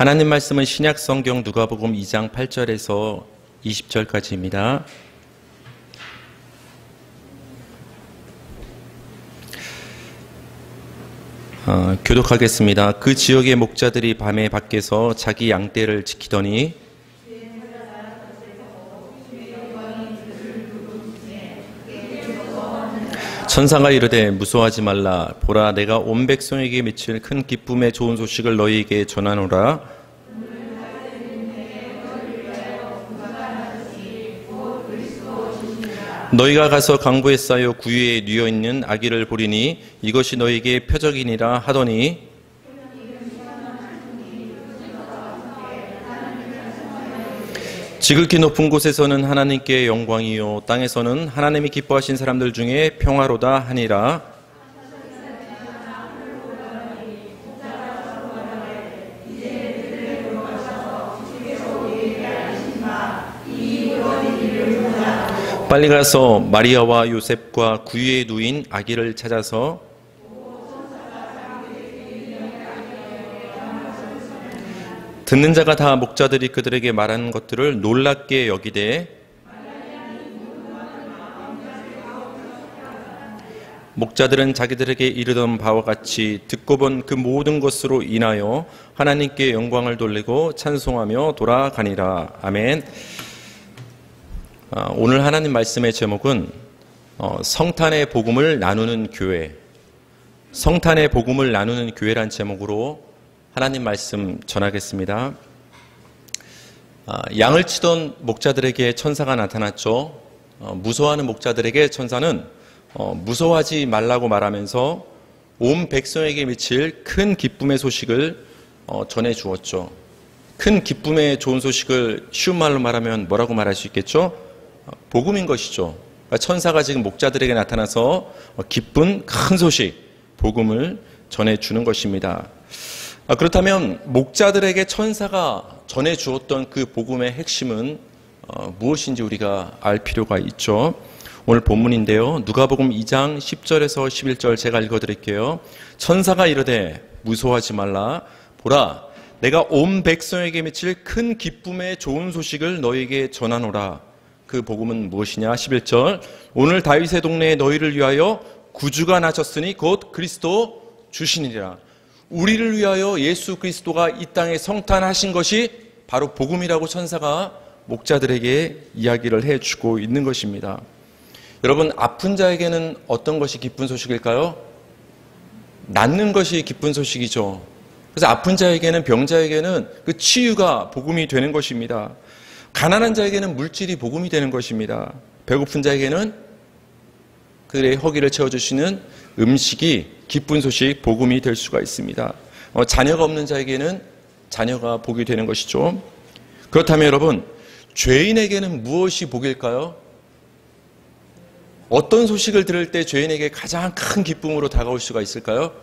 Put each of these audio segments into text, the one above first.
하나님 말씀은 신약 성경 누가복음 2장 8절에서 20절까지입니다. 교독하겠습니다. 그 지역의 목자들이 밤에 밖에서 자기 양떼를 지키더니 천사가 이르되 무서워하지 말라. 보라, 내가 온 백성에게 미칠 큰 기쁨의 좋은 소식을 너희에게 전하노라. 너희가 가서 강보에 쌓여 구유에 뉘어 있는 아기를 보리니 이것이 너희에게 표적이니라 하더니 지극히 높은 곳에서는 하나님께 영광이요 땅에서는 하나님이 기뻐하신 사람들 중에 평화로다 하니라. 빨리 가서 마리아와 요셉과 구유에 누인 아기를 찾아서 듣는 자가 다 목자들이 그들에게 말하는 것들을 놀랍게 여기되 목자들은 자기들에게 이르던 바와 같이 듣고 본 그 모든 것으로 인하여 하나님께 영광을 돌리고 찬송하며 돌아가니라. 아멘. 오늘 하나님 말씀의 제목은 성탄의 복음을 나누는 교회, 성탄의 복음을 나누는 교회란 제목으로 하나님 말씀 전하겠습니다. 양을 치던 목자들에게 천사가 나타났죠. 무서워하는 목자들에게 천사는 무서워하지 말라고 말하면서 온 백성에게 미칠 큰 기쁨의 소식을 전해 주었죠. 큰 기쁨의 좋은 소식을 쉬운 말로 말하면 뭐라고 말할 수 있겠죠? 복음인 것이죠. 그러니까 천사가 지금 목자들에게 나타나서 기쁜 큰 소식, 복음을 전해 주는 것입니다. 그렇다면 목자들에게 천사가 전해 주었던 그 복음의 핵심은 무엇인지 우리가 알 필요가 있죠. 오늘 본문인데요. 누가복음 2장 10절에서 11절 제가 읽어드릴게요. 천사가 이르되 무서워하지 말라. 보라, 내가 온 백성에게 미칠 큰 기쁨의 좋은 소식을 너희에게 전하노라. 그 복음은 무엇이냐? 11절. 오늘 다윗의 동네에 너희를 위하여 구주가 나셨으니 곧 그리스도 주시니라. 우리를 위하여 예수 그리스도가 이 땅에 성탄하신 것이 바로 복음이라고 천사가 목자들에게 이야기를 해주고 있는 것입니다. 여러분, 아픈 자에게는 어떤 것이 기쁜 소식일까요? 낫는 것이 기쁜 소식이죠. 그래서 아픈 자에게는, 병자에게는 그 치유가 복음이 되는 것입니다. 가난한 자에게는 물질이 복음이 되는 것입니다. 배고픈 자에게는 그들의 허기를 채워주시는 음식이 기쁜 소식, 복음이 될 수가 있습니다. 자녀가 없는 자에게는 자녀가 복이 되는 것이죠. 그렇다면 여러분, 죄인에게는 무엇이 복일까요? 어떤 소식을 들을 때 죄인에게 가장 큰 기쁨으로 다가올 수가 있을까요?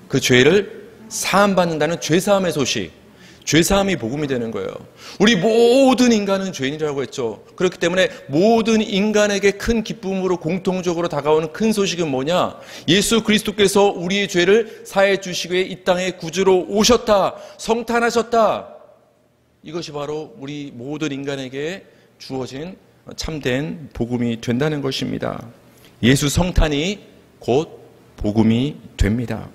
그 죄를 사함받는다는 죄사함의 소식, 죄사함이 복음이 되는 거예요. 우리 모든 인간은 죄인이라고 했죠. 그렇기 때문에 모든 인간에게 큰 기쁨으로 공통적으로 다가오는 큰 소식은 뭐냐? 예수 그리스도께서 우리의 죄를 사해 주시기 위해 이 땅에 구주로 오셨다, 성탄하셨다. 이것이 바로 우리 모든 인간에게 주어진 참된 복음이 된다는 것입니다. 예수 성탄이 곧 복음이 됩니다.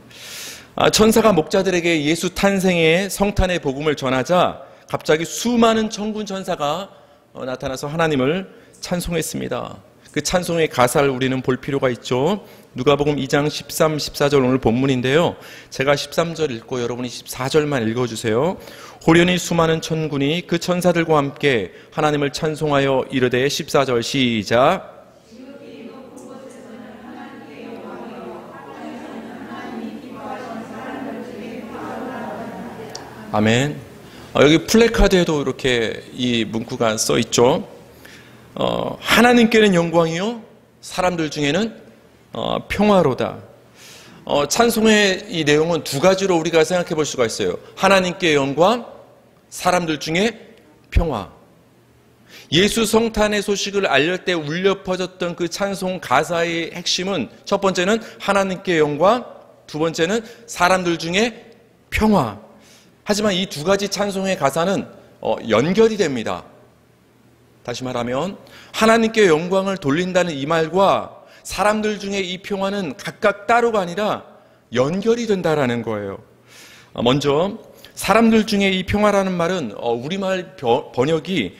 천사가 목자들에게 예수 탄생의 성탄의 복음을 전하자 갑자기 수많은 천군 천사가 나타나서 하나님을 찬송했습니다. 그 찬송의 가사를 우리는 볼 필요가 있죠. 누가복음 2장 13, 14절 오늘 본문인데요. 제가 13절 읽고 여러분이 14절만 읽어주세요. 호련히 수많은 천군이 그 천사들과 함께 하나님을 찬송하여 이르되 14절 시작. 아멘. 여기 플래카드에도 이렇게 이 문구가 써 있죠. 하나님께는 영광이요 사람들 중에는 평화로다. 찬송의 이 내용은 두 가지로 우리가 생각해 볼 수가 있어요. 하나님께 영광, 사람들 중에 평화. 예수 성탄의 소식을 알릴 때 울려 퍼졌던 그 찬송 가사의 핵심은 첫 번째는 하나님께 영광, 두 번째는 사람들 중에 평화. 하지만 이 두 가지 찬송의 가사는 연결이 됩니다. 다시 말하면 하나님께 영광을 돌린다는 이 말과 사람들 중에 이 평화는 각각 따로가 아니라 연결이 된다라는 거예요. 먼저 사람들 중에 이 평화라는 말은 우리말 번역이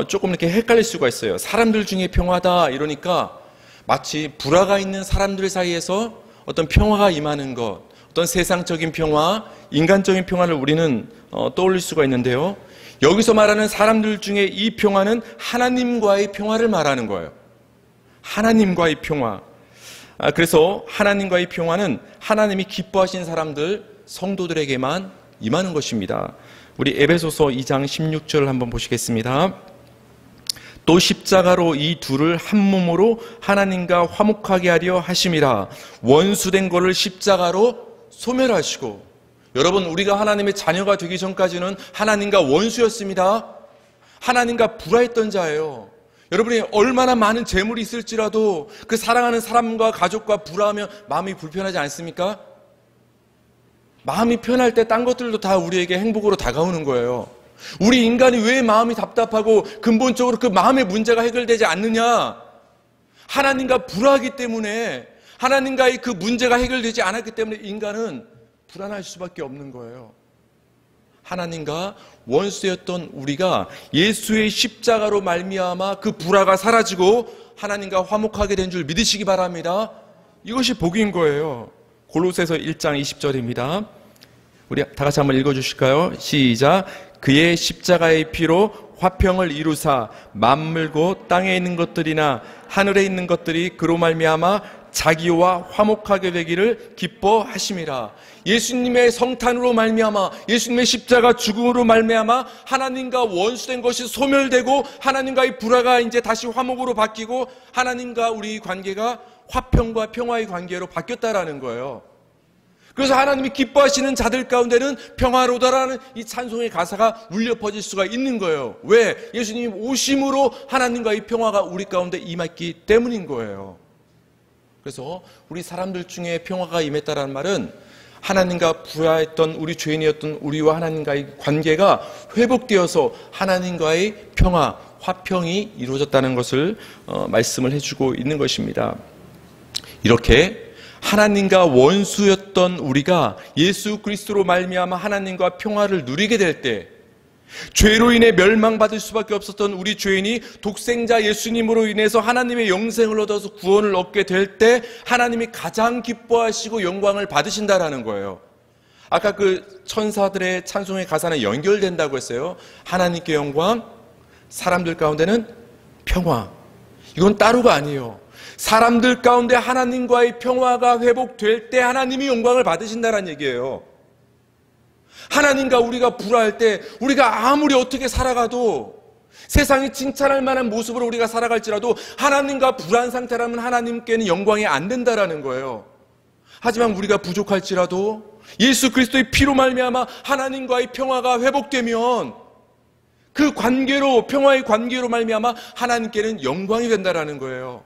조금 이렇게 헷갈릴 수가 있어요. 사람들 중에 평화다 이러니까 마치 불화가 있는 사람들 사이에서 어떤 평화가 임하는 것, 어떤 세상적인 평화, 인간적인 평화를 우리는 떠올릴 수가 있는데요. 여기서 말하는 사람들 중에 이 평화는 하나님과의 평화를 말하는 거예요. 하나님과의 평화. 그래서 하나님과의 평화는 하나님이 기뻐하신 사람들, 성도들에게만 임하는 것입니다. 우리 에베소서 2장 16절을 한번 보시겠습니다. 또 십자가로 이 둘을 한 몸으로 하나님과 화목하게 하려 하심이라. 원수된 것을 십자가로 소멸하시고. 여러분, 우리가 하나님의 자녀가 되기 전까지는 하나님과 원수였습니다. 하나님과 불화했던 자예요. 여러분이 얼마나 많은 재물이 있을지라도 그 사랑하는 사람과 가족과 불화하면 마음이 불편하지 않습니까? 마음이 편할 때 딴 것들도 다 우리에게 행복으로 다가오는 거예요. 우리 인간이 왜 마음이 답답하고 근본적으로 그 마음의 문제가 해결되지 않느냐? 하나님과 불화하기 때문에, 하나님과의 그 문제가 해결되지 않았기 때문에 인간은 불안할 수밖에 없는 거예요. 하나님과 원수였던 우리가 예수의 십자가로 말미암아 그 불화가 사라지고 하나님과 화목하게 된 줄 믿으시기 바랍니다. 이것이 복인 거예요. 골로새서 1장 20절입니다. 우리 다 같이 한번 읽어주실까요? 시작. 그의 십자가의 피로 화평을 이루사 만물고 땅에 있는 것들이나 하늘에 있는 것들이 그로 말미암아 자기와 화목하게 되기를 기뻐하심이라. 예수님의 성탄으로 말미암아, 예수님의 십자가 죽음으로 말미암아 하나님과 원수된 것이 소멸되고 하나님과의 불화가 이제 다시 화목으로 바뀌고 하나님과 우리 관계가 화평과 평화의 관계로 바뀌었다라는 거예요. 그래서 하나님이 기뻐하시는 자들 가운데는 평화로다라는 이 찬송의 가사가 울려 퍼질 수가 있는 거예요. 왜? 예수님 오심으로 하나님과의 평화가 우리 가운데 임했기 때문인 거예요. 그래서 우리 사람들 중에 평화가 임했다라는 말은 하나님과 불화했던 우리 죄인이었던 우리와 하나님과의 관계가 회복되어서 하나님과의 평화, 화평이 이루어졌다는 것을 말씀을 해주고 있는 것입니다. 이렇게 하나님과 원수였던 우리가 예수 그리스도로 말미암아 하나님과 평화를 누리게 될 때, 죄로 인해 멸망받을 수밖에 없었던 우리 죄인이 독생자 예수님으로 인해서 하나님의 영생을 얻어서 구원을 얻게 될 때 하나님이 가장 기뻐하시고 영광을 받으신다라는 거예요. 아까 그 천사들의 찬송의 가사는 연결된다고 했어요. 하나님께 영광, 사람들 가운데는 평화. 이건 따로가 아니에요. 사람들 가운데 하나님과의 평화가 회복될 때 하나님이 영광을 받으신다는 얘기예요. 하나님과 우리가 불화할 때 우리가 아무리 어떻게 살아가도 세상이 칭찬할 만한 모습으로 우리가 살아갈지라도 하나님과 불화한 상태라면 하나님께는 영광이 안 된다라는 거예요. 하지만 우리가 부족할지라도 예수 그리스도의 피로 말미암아 하나님과의 평화가 회복되면 그 관계로, 평화의 관계로 말미암아 하나님께는 영광이 된다라는 거예요.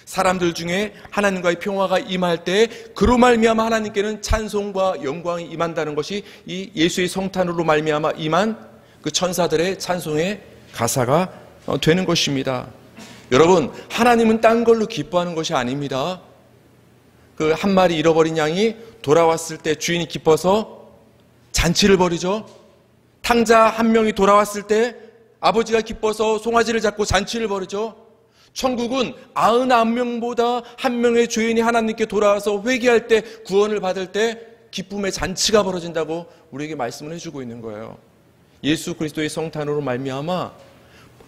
사람들 중에 하나님과의 평화가 임할 때 그로 말미암아 하나님께는 찬송과 영광이 임한다는 것이 이 예수의 성탄으로 말미암아 임한 그 천사들의 찬송의 가사가 되는 것입니다. 여러분, 하나님은 딴 걸로 기뻐하는 것이 아닙니다. 그 한 마리 잃어버린 양이 돌아왔을 때 주인이 기뻐서 잔치를 벌이죠. 탕자 한 명이 돌아왔을 때 아버지가 기뻐서 송아지를 잡고 잔치를 벌이죠. 천국은 99명보다 한 명의 죄인이 하나님께 돌아와서 회개할 때, 구원을 받을 때 기쁨의 잔치가 벌어진다고 우리에게 말씀을 해주고 있는 거예요. 예수 그리스도의 성탄으로 말미암아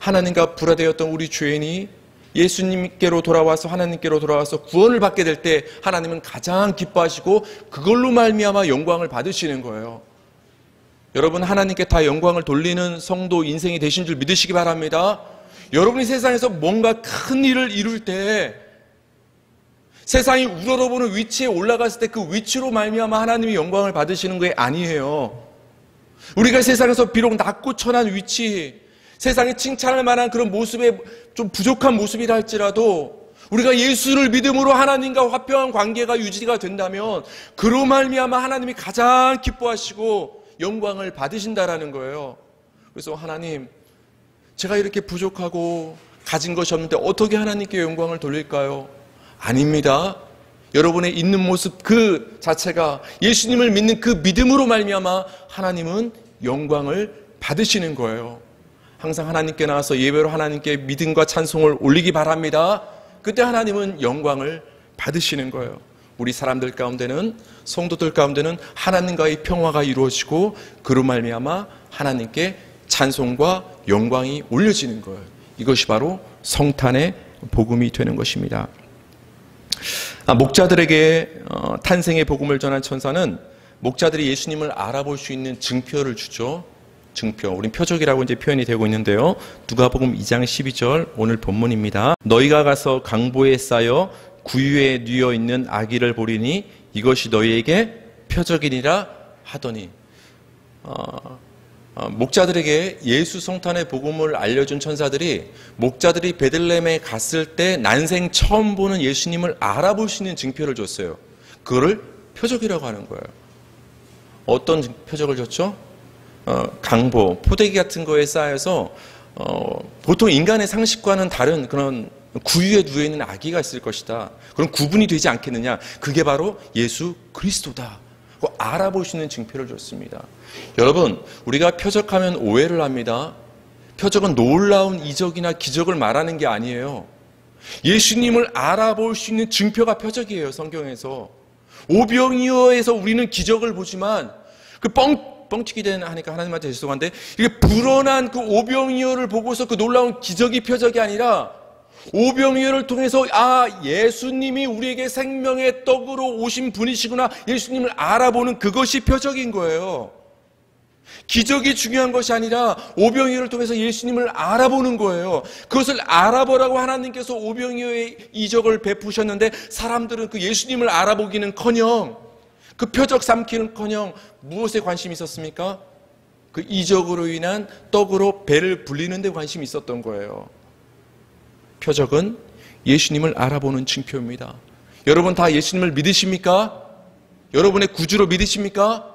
하나님과 불화되었던 우리 죄인이 예수님께로 돌아와서, 하나님께로 돌아와서 구원을 받게 될 때 하나님은 가장 기뻐하시고 그걸로 말미암아 영광을 받으시는 거예요. 여러분, 하나님께 다 영광을 돌리는 성도 인생이 되신 줄 믿으시기 바랍니다. 여러분이 세상에서 뭔가 큰 일을 이룰 때, 세상이 우러러보는 위치에 올라갔을 때 그 위치로 말미암아 하나님이 영광을 받으시는 게 아니에요. 우리가 세상에서 비록 낮고 천한 위치, 세상이 칭찬할 만한 그런 모습에 좀 부족한 모습이라 할지라도 우리가 예수를 믿음으로 하나님과 화평한 관계가 유지가 된다면 그로 말미암아 하나님이 가장 기뻐하시고 영광을 받으신다라는 거예요. 그래서 하나님, 제가 이렇게 부족하고 가진 것이 없는데 어떻게 하나님께 영광을 돌릴까요? 아닙니다. 여러분의 있는 모습 그 자체가 예수님을 믿는 그 믿음으로 말미암아 하나님은 영광을 받으시는 거예요. 항상 하나님께 나와서 예배로 하나님께 믿음과 찬송을 올리기 바랍니다. 그때 하나님은 영광을 받으시는 거예요. 우리 사람들 가운데는, 성도들 가운데는 하나님과의 평화가 이루어지고 그로 말미암아 하나님께 찬송과 영광이 올려지는 거예요. 이것이 바로 성탄의 복음이 되는 것입니다. 목자들에게 탄생의 복음을 전한 천사는 목자들이 예수님을 알아볼 수 있는 증표를 주죠. 증표. 우린 표적이라고 이제 표현이 되고 있는데요. 누가복음 2장 12절 오늘 본문입니다. 너희가 가서 강보에 쌓여 구유에 뉘어 있는 아기를 보리니 이것이 너희에게 표적이니라 하더니 목자들에게 예수 성탄의 복음을 알려준 천사들이 목자들이 베들레헴에 갔을 때 난생 처음 보는 예수님을 알아볼 수 있는 증표를 줬어요. 그거를 표적이라고 하는 거예요. 어떤 표적을 줬죠? 강보, 포대기 같은 거에 쌓여서 보통 인간의 상식과는 다른 그런 구유에 누워있는 아기가 있을 것이다. 그럼 구분이 되지 않겠느냐? 그게 바로 예수 그리스도다. 알아볼 수 있는 증표를 줬습니다. 여러분, 우리가 표적하면 오해를 합니다. 표적은 놀라운 이적이나 기적을 말하는 게 아니에요. 예수님을 알아볼 수 있는 증표가 표적이에요. 성경에서. 오병이어에서 우리는 기적을 보지만 그 뻥치기 된 하니까 하나님한테 죄송한데 이게 불어난 그 오병이어를 보고서 그 놀라운 기적이 표적이 아니라 오병이어를 통해서 예수님이 우리에게 생명의 떡으로 오신 분이시구나, 예수님을 알아보는 그것이 표적인 거예요. 기적이 중요한 것이 아니라 오병이어를 통해서 예수님을 알아보는 거예요. 그것을 알아보라고 하나님께서 오병이어의 이적을 베푸셨는데 사람들은 그 예수님을 알아보기는커녕 그 표적 삼기는커녕 무엇에 관심이 있었습니까? 그 이적으로 인한 떡으로 배를 불리는 데 관심이 있었던 거예요. 표적은 예수님을 알아보는 증표입니다. 여러분 다 예수님을 믿으십니까? 여러분의 구주로 믿으십니까?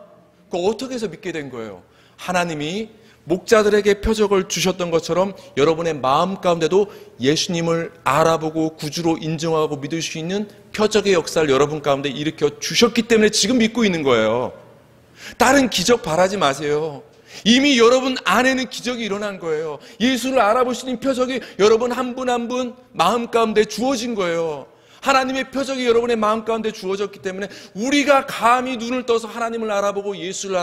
그거 어떻게 해서 믿게 된 거예요? 하나님이 목자들에게 표적을 주셨던 것처럼 여러분의 마음 가운데도 예수님을 알아보고 구주로 인정하고 믿을 수 있는 표적의 역사를 여러분 가운데 일으켜 주셨기 때문에 지금 믿고 있는 거예요. 다른 기적 바라지 마세요. 이미 여러분 안에는 기적이 일어난 거예요. 예수를 알아보시는 표적이 여러분 한 분 한 분 마음 가운데 주어진 거예요. 하나님의 표적이 여러분의 마음 가운데 주어졌기 때문에 우리가 감히 눈을 떠서 하나님을 알아보고 예수를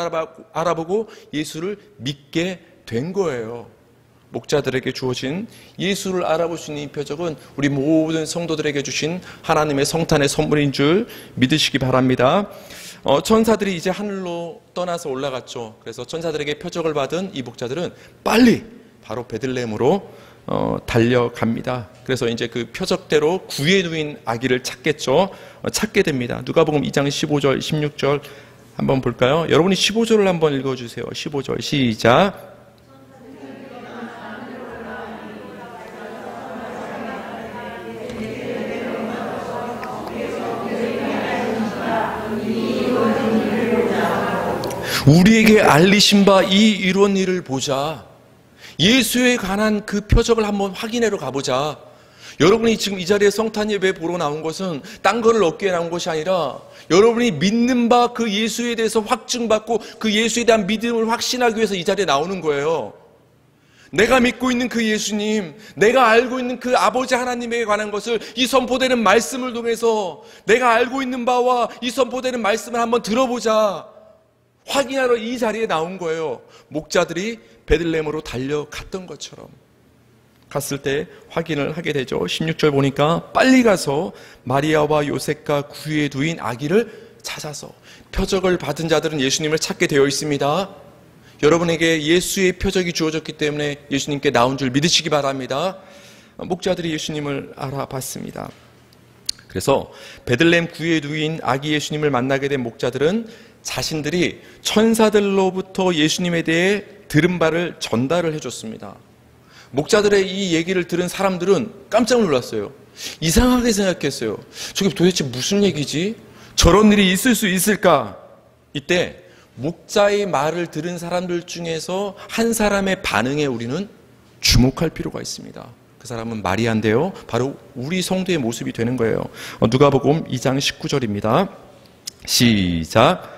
알아보고 예수를 믿게 된 거예요. 목자들에게 주어진 예수를 알아볼 수 있는 이 표적은 우리 모든 성도들에게 주신 하나님의 성탄의 선물인 줄 믿으시기 바랍니다. 천사들이 이제 하늘로 떠나서 올라갔죠. 그래서 천사들에게 표적을 받은 이 목자들은 빨리 바로 베들레헴으로 달려갑니다. 그래서 이제 그 표적대로 구유에 누인 아기를 찾겠죠. 찾게 됩니다. 누가복음 2장 15절, 16절 한번 볼까요? 여러분이 15절을 한번 읽어주세요. 15절 시작. 우리에게 알리신 바 이 이런 일을 보자. 예수에 관한 그 표적을 한번 확인하러 가보자. 여러분이 지금 이 자리에 성탄 예배 보러 나온 것은 딴 거를 얻기 위해 나온 것이 아니라 여러분이 믿는 바 그 예수에 대해서 확증받고 그 예수에 대한 믿음을 확신하기 위해서 이 자리에 나오는 거예요. 내가 믿고 있는 그 예수님, 내가 알고 있는 그 아버지 하나님에게 관한 것을 이 선포되는 말씀을 통해서 내가 알고 있는 바와 이 선포되는 말씀을 한번 들어보자. 확인하러 이 자리에 나온 거예요. 목자들이 베들레헴으로 달려갔던 것처럼 갔을 때 확인을 하게 되죠. 16절 보니까 빨리 가서 마리아와 요셉과 구유에 누인 아기를 찾아서, 표적을 받은 자들은 예수님을 찾게 되어 있습니다. 여러분에게 예수의 표적이 주어졌기 때문에 예수님께 나온 줄 믿으시기 바랍니다. 목자들이 예수님을 알아봤습니다. 그래서 베들레헴 구유에 누인 아기 예수님을 만나게 된 목자들은 자신들이 천사들로부터 예수님에 대해 들은 바를 전달을 해줬습니다. 목자들의 이 얘기를 들은 사람들은 깜짝 놀랐어요. 이상하게 생각했어요. 저게 도대체 무슨 얘기지? 저런 일이 있을 수 있을까? 이때 목자의 말을 들은 사람들 중에서 한 사람의 반응에 우리는 주목할 필요가 있습니다. 그 사람은 마리아인데요. 바로 우리 성도의 모습이 되는 거예요. 누가복음 2장 19절입니다. 시작.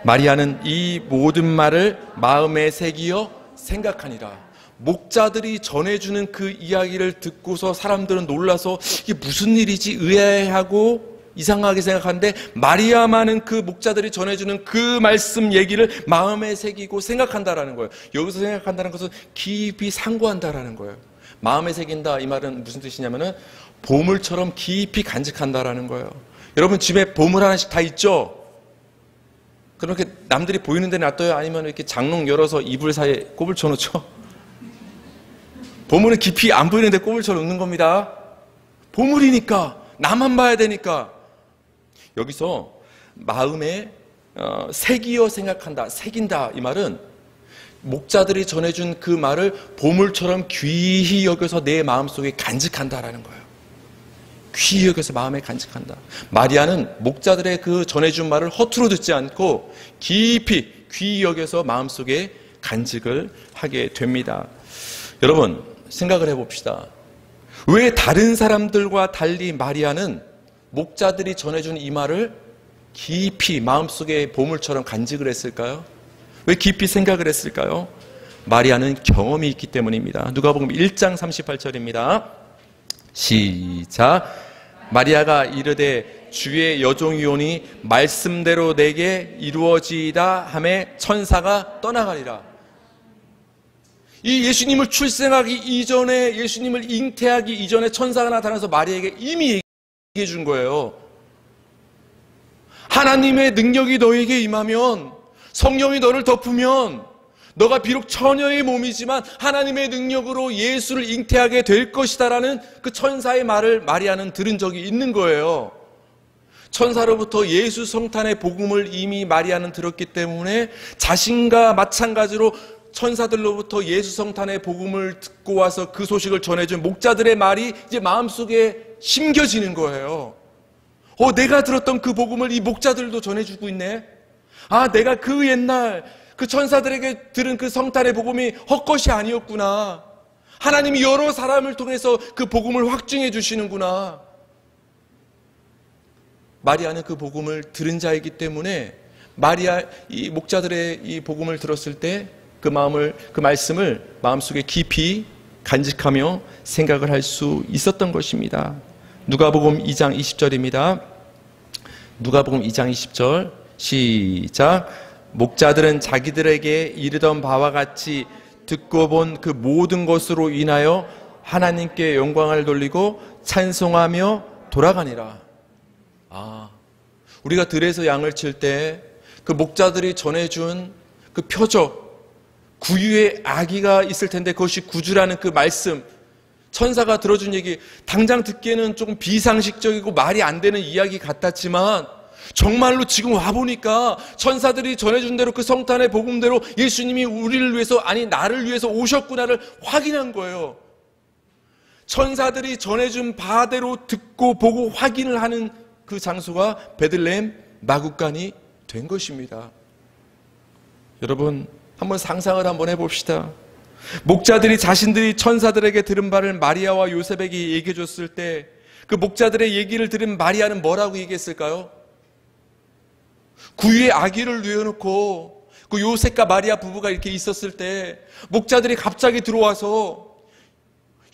마리아는 이 모든 말을 마음에 새기어 생각하니라. 목자들이 전해주는 그 이야기를 듣고서 사람들은 놀라서 이게 무슨 일이지 의아해하고 이상하게 생각하는데, 마리아만은 그 목자들이 전해주는 그 말씀 얘기를 마음에 새기고 생각한다라는 거예요. 여기서 생각한다는 것은 깊이 상고한다라는 거예요. 마음에 새긴다, 이 말은 무슨 뜻이냐면은 보물처럼 깊이 간직한다라는 거예요. 여러분 집에 보물 하나씩 다 있죠? 그렇게 남들이 보이는 데 놔둬요? 아니면 이렇게 장롱 열어서 이불 사이에 꼽을 쳐놓죠? 보물은 깊이 안 보이는 데 꼽을 쳐놓는 겁니다. 보물이니까, 나만 봐야 되니까. 여기서 마음에 새기어 생각한다, 새긴다, 이 말은 목자들이 전해준 그 말을 보물처럼 귀히 여겨서 내 마음속에 간직한다라는 거예요. 귀히 여겨서 마음에 간직한다. 마리아는 목자들의 그 전해준 말을 허투루 듣지 않고 깊이 귀히 여겨서 마음속에 간직을 하게 됩니다. 여러분 생각을 해봅시다. 왜 다른 사람들과 달리 마리아는 목자들이 전해준 이 말을 깊이 마음속에 보물처럼 간직을 했을까요? 왜 깊이 생각을 했을까요? 마리아는 경험이 있기 때문입니다. 누가복음 1장 38절입니다. 시작. 마리아가 이르되 주의 여종이오니 말씀대로 내게 이루어지이다 하매 천사가 떠나가리라. 이 예수님을 출생하기 이전에, 예수님을 잉태하기 이전에 천사가 나타나서 마리아에게 이미 얘기해 준 거예요. 하나님의 능력이 너에게 임하면, 성령이 너를 덮으면 너가 비록 처녀의 몸이지만 하나님의 능력으로 예수를 잉태하게 될 것이다라는 그 천사의 말을 마리아는 들은 적이 있는 거예요. 천사로부터 예수 성탄의 복음을 이미 마리아는 들었기 때문에 자신과 마찬가지로 천사들로부터 예수 성탄의 복음을 듣고 와서 그 소식을 전해준 목자들의 말이 이제 마음속에 심겨지는 거예요. 내가 들었던 그 복음을 이 목자들도 전해주고 있네. 내가 그 옛날 그 천사들에게 들은 그 성탄의 복음이 헛것이 아니었구나. 하나님이 여러 사람을 통해서 그 복음을 확증해 주시는구나. 마리아는 그 복음을 들은 자이기 때문에 마리아, 이 목자들의 이 복음을 들었을 때 그 말씀을 마음속에 깊이 간직하며 생각을 할 수 있었던 것입니다. 누가복음 2장 20절입니다. 누가복음 2장 20절 시작. 목자들은 자기들에게 이르던 바와 같이 듣고 본 그 모든 것으로 인하여 하나님께 영광을 돌리고 찬송하며 돌아가니라. 우리가 들에서 양을 칠 때 그 목자들이 전해준 그 표적, 구유의 아기가 있을 텐데 그것이 구주라는 그 말씀, 천사가 들어준 얘기, 당장 듣기에는 조금 비상식적이고 말이 안 되는 이야기 같았지만 정말로 지금 와보니까 천사들이 전해준 대로 그 성탄의 복음대로 예수님이 우리를 위해서, 아니 나를 위해서 오셨구나를 확인한 거예요. 천사들이 전해준 바대로 듣고 보고 확인을 하는 그 장소가 베들레헴 마구간이 된 것입니다. 여러분 한번 상상을 한번 해봅시다. 목자들이 자신들이 천사들에게 들은 바를 마리아와 요셉에게 얘기해 줬을 때 그 목자들의 얘기를 들은 마리아는 뭐라고 얘기했을까요? 구유의 아기를 누워놓고 그 요셉과 마리아 부부가 이렇게 있었을 때 목자들이 갑자기 들어와서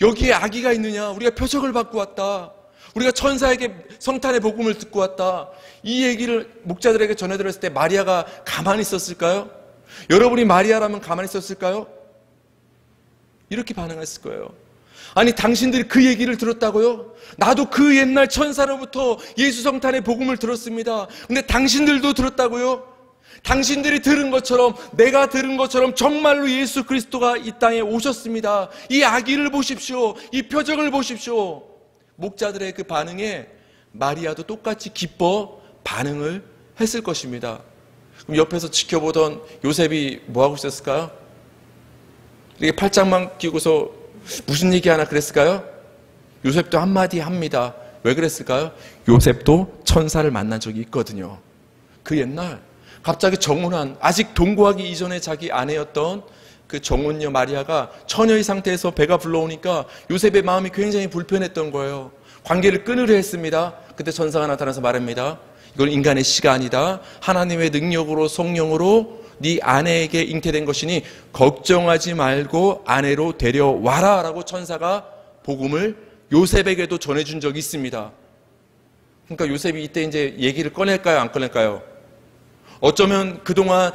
여기에 아기가 있느냐, 우리가 표적을 받고 왔다, 우리가 천사에게 성탄의 복음을 듣고 왔다, 이 얘기를 목자들에게 전해들었을 때 마리아가 가만히 있었을까요? 여러분이 마리아라면 가만히 있었을까요? 이렇게 반응했을 거예요. 아니 당신들이 그 얘기를 들었다고요? 나도 그 옛날 천사로부터 예수 성탄의 복음을 들었습니다. 근데 당신들도 들었다고요? 당신들이 들은 것처럼, 내가 들은 것처럼 정말로 예수 그리스도가 이 땅에 오셨습니다. 이 아기를 보십시오. 이 표적을 보십시오. 목자들의 그 반응에 마리아도 똑같이 기뻐 반응을 했을 것입니다. 그럼 옆에서 지켜보던 요셉이 뭐하고 있었을까요? 이렇게 팔짱만 끼고서 무슨 얘기하나 그랬을까요? 요셉도 한마디 합니다. 왜 그랬을까요? 요셉도 천사를 만난 적이 있거든요. 그 옛날 갑자기 정혼한, 아직 동거하기 이전에 자기 아내였던 그 정혼녀 마리아가 처녀의 상태에서 배가 불러오니까 요셉의 마음이 굉장히 불편했던 거예요. 관계를 끊으려 했습니다. 그때 천사가 나타나서 말합니다. 이건 인간의 시가 아니다. 하나님의 능력으로 성령으로 네 아내에게 잉태된 것이니 걱정하지 말고 아내로 데려와라 라고 천사가 복음을 요셉에게도 전해준 적이 있습니다. 그러니까 요셉이 이때 이제 얘기를 꺼낼까요? 안 꺼낼까요? 어쩌면 그동안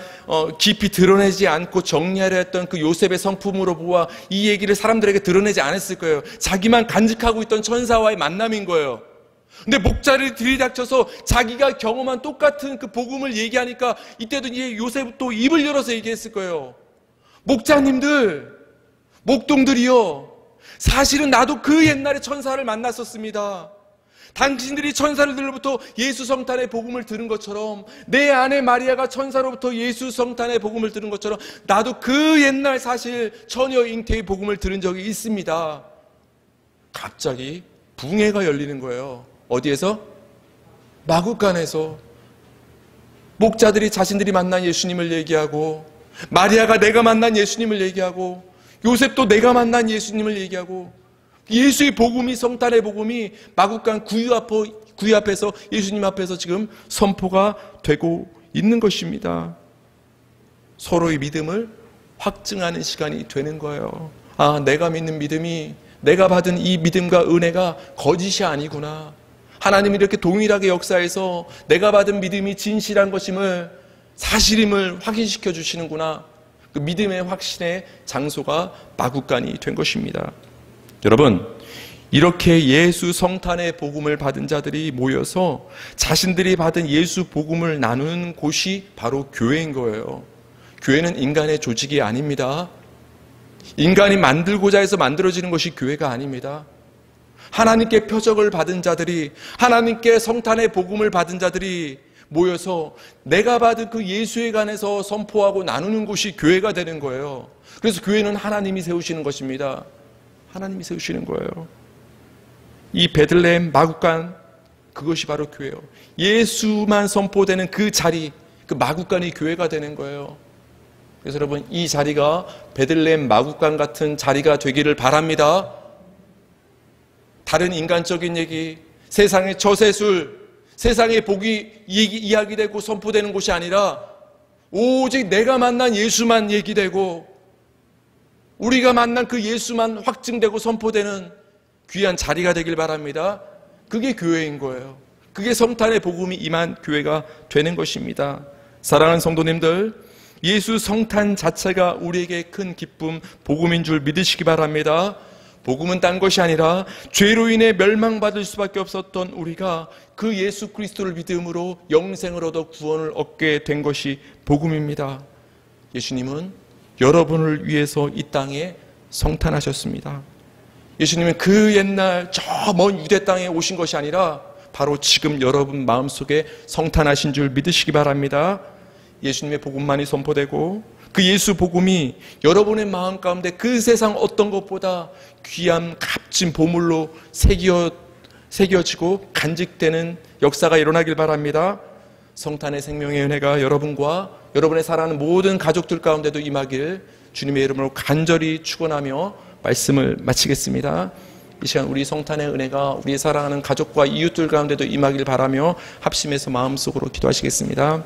깊이 드러내지 않고 정리하려 했던 그 요셉의 성품으로 보아 이 얘기를 사람들에게 드러내지 않았을 거예요. 자기만 간직하고 있던 천사와의 만남인 거예요. 근데 목자를 들이닥쳐서 자기가 경험한 똑같은 그 복음을 얘기하니까 이때도 이제 요셉도 입을 열어서 얘기했을 거예요. 목자님들, 목동들이요, 사실은 나도 그 옛날에 천사를 만났었습니다. 당신들이 천사들로부터 예수 성탄의 복음을 들은 것처럼, 내 아내 마리아가 천사로부터 예수 성탄의 복음을 들은 것처럼 나도 그 옛날 사실 처녀 잉태의 복음을 들은 적이 있습니다. 갑자기 붕해가 열리는 거예요. 어디에서? 마구간에서. 목자들이 자신들이 만난 예수님을 얘기하고, 마리아가 내가 만난 예수님을 얘기하고, 요셉도 내가 만난 예수님을 얘기하고, 예수의 복음이, 성탄의 복음이 마구간 구유 앞에서, 예수님 앞에서 지금 선포가 되고 있는 것입니다. 서로의 믿음을 확증하는 시간이 되는 거예요. 아, 내가 믿는 믿음이, 내가 받은 이 믿음과 은혜가 거짓이 아니구나. 하나님이 이렇게 동일하게 역사해서 내가 받은 믿음이 진실한 것임을, 사실임을 확인시켜 주시는구나. 그 믿음의 확신의 장소가 마구간이 된 것입니다. 여러분, 이렇게 예수 성탄의 복음을 받은 자들이 모여서 자신들이 받은 예수 복음을 나누는 곳이 바로 교회인 거예요. 교회는 인간의 조직이 아닙니다. 인간이 만들고자 해서 만들어지는 것이 교회가 아닙니다. 하나님께 표적을 받은 자들이, 하나님께 성탄의 복음을 받은 자들이 모여서 내가 받은 그 예수에 관해서 선포하고 나누는 곳이 교회가 되는 거예요. 그래서 교회는 하나님이 세우시는 것입니다. 하나님이 세우시는 거예요. 이 베들레헴 마구간, 그것이 바로 교회예요. 예수만 선포되는 그 자리, 그 마구간이 교회가 되는 거예요. 그래서 여러분, 이 자리가 베들레헴 마구간 같은 자리가 되기를 바랍니다. 다른 인간적인 얘기, 세상의 저세술, 세상의 복이 이야기되고 선포되는 곳이 아니라 오직 내가 만난 예수만 얘기되고 우리가 만난 그 예수만 확증되고 선포되는 귀한 자리가 되길 바랍니다. 그게 교회인 거예요. 그게 성탄의 복음이 임한 교회가 되는 것입니다. 사랑하는 성도님들, 예수 성탄 자체가 우리에게 큰 기쁨, 복음인 줄 믿으시기 바랍니다. 복음은 딴 것이 아니라 죄로 인해 멸망받을 수밖에 없었던 우리가 그 예수 그리스도를 믿음으로 영생을 얻어 구원을 얻게 된 것이 복음입니다. 예수님은 여러분을 위해서 이 땅에 성탄하셨습니다. 예수님은 그 옛날 저 먼 유대 땅에 오신 것이 아니라 바로 지금 여러분 마음속에 성탄하신 줄 믿으시기 바랍니다. 예수님의 복음만이 선포되고 그 예수 복음이 여러분의 마음 가운데 그 세상 어떤 것보다 귀한 값진 보물로 새겨지고 간직되는 역사가 일어나길 바랍니다. 성탄의 생명의 은혜가 여러분과 여러분의 사랑하는 모든 가족들 가운데도 임하길 주님의 이름으로 간절히 축원하며 말씀을 마치겠습니다. 이 시간 우리 성탄의 은혜가 우리 사랑하는 가족과 이웃들 가운데도 임하길 바라며 합심해서 마음속으로 기도하시겠습니다.